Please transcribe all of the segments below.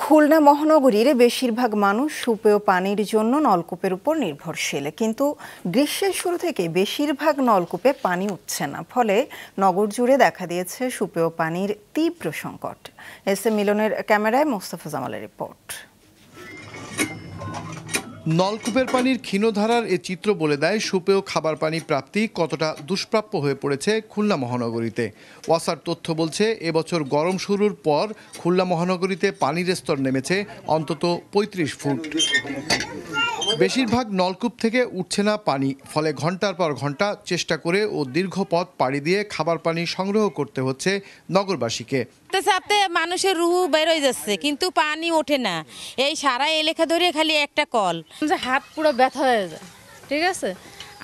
খুলনা মহানগরীর বেশিরভাগ মানুষ সুপেয় পানির জন্য নলকূপের উপর নির্ভরশীল, কিন্তু গ্রীষ্মের শুরু থেকে বেশিরভাগ নলকূপে পানি উঠছে না। ফলে নগর জুড়ে দেখা দিয়েছে সুপেয় পানির তীব্র সংকট। এস এম মিলনের ক্যামেরায় মোস্তফা জামালের রিপোর্ট। নলকূপের পানির ক্ষীণধারার এ চিত্র বলে দেয় সুপেয় খাবার পানি প্রাপ্তি কতটা দুষ্প্রাপ্য হয়ে পড়েছে খুলনা মহানগরীতে। ওয়াসার তথ্য বলছে, এবছর গরম শুরুর পর খুলনা মহানগরীতে পানির স্তর নেমেছে অন্তত ৩৫ ফুট। বেশিরভাগ নলকূপ থেকে উঠছে না পানি, ফলে ঘন্টার পর ঘন্টা চেষ্টা করে ও দীর্ঘ পথ পাড়ি দিয়ে খাবার পানি সংগ্রহ করতে হচ্ছে নগরবাসীকে। সাথে মানুষের রুহু বের হয়ে যাচ্ছে, কিন্তু পানি ওঠে না। এই সারা এলাকা ধরে খালি একটা কল, হাত পুরো ব্যথা হয়ে যায়, ঠিক আছে।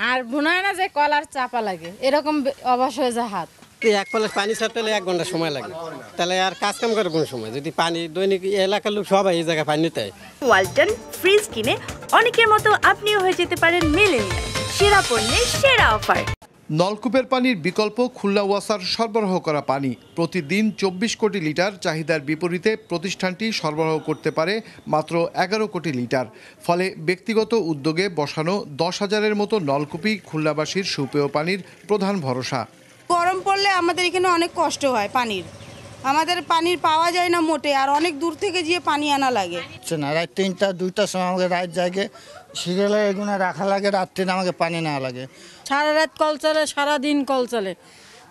আর ভুনায় না যে কল আর চাপা লাগে, এরকম অবশ হয়ে যায় হাত। এক কলের পানি ছাড়তে 1 ঘন্টা সময় লাগে, তাহলে আর কাজ কাম করে কোন সময়? যদি পানি দৈনিক এলাকার লোক সবাই এই জায়গায় পানি নিতে হয়। ওয়ালটন ফ্রিজ কিনে অনেকের মতো আপনিও হয়ে যেতে পারেন মিলেনিয়াল সেরা পণ্যের সেরা অফার। নলকূপের পানির বিকল্প খুলনা ওয়াসার সরবরাহ করা পানি। প্রতিদিন 24 কোটি লিটার চাহিদার বিপরীতে প্রতিষ্ঠানটি সরবরাহ করতে পারে মাত্র 11 কোটি লিটার। ফলে ব্যক্তিগত উদ্যোগে বসানো 10,000-এর মতো নলকূপই খুলনাবাসীর সুপেয় পানির প্রধান ভরসা। গরম পড়লে আমাদের এখানে অনেক কষ্ট হয় পানির, আমাদের পানির পাওয়া যায় না মোটে, আর অনেক দূর থেকে গিয়ে পানি আনা লাগে। রাত 3টা 2টার সময় আমাকে রাত জাগে সিরিয়ালে এগুলো রাখা লাগে, রাত্রে আমাকে পানি নেওয়া লাগে। সারা রাত কল চলে, সারাদিন কল চলে,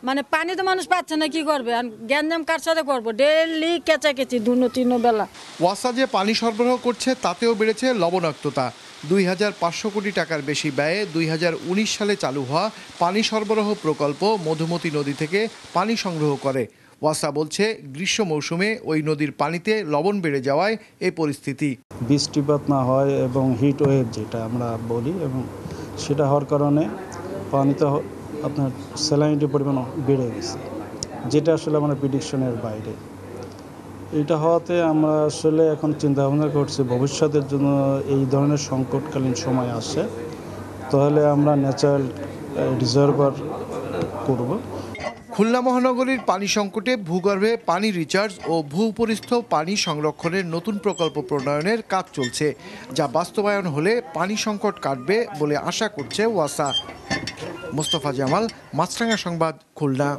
মানে পানি তো মানুষ পাচ্ছে না, কি করবে? আর গ্যাঞ্জাম কার সাথে করবো? ডেইলি কেচাকেচি 2-3 বেলা। ওয়াসা যে পানি সরবরাহ করছে তাতেও বেড়েছে লবণাক্ততা। 2,500 কোটি টাকার বেশি ব্যয়ে 2019 সালে চালু হওয়া পানি সরবরাহ প্রকল্প মধুমতি নদী থেকে পানি সংগ্রহ করে। ওয়াসা বলছে, গ্রীষ্ম মৌসুমে ওই নদীর পানিতে লবণ বেড়ে যাওয়ায় এই পরিস্থিতি। বৃষ্টিপাত না হয় এবং হিট ওয়েভ যেটা আমরা বলি, এবং সেটা হওয়ার কারণে পানিতে আপনার স্যালাইনিটির পরিমাণ বেড়ে গেছে, যেটা আসলে আমার প্রেডিকশনের বাইরে। এটা হওয়াতে আমরা আসলে এখন চিন্তা ভাবনা করছি ভবিষ্যতের জন্য এই ধরনের সংকটকালীন সময় আসে তাহলে আমরা ন্যাচারাল রিজার্ভার করব। খুলনা মহানগরীর পানি সংকটে ভূগর্ভে পানি রিচার্জ ও ভূপরিস্থ পানি সংরক্ষণের নতুন প্রকল্প প্রণয়নের কাজ চলছে, যা বাস্তবায়ন হলে পানি সংকট কাটবে বলে আশা করছে ওয়াসা। মোস্তফা জামাল, মাছরাঙা সংবাদ, খুলনা।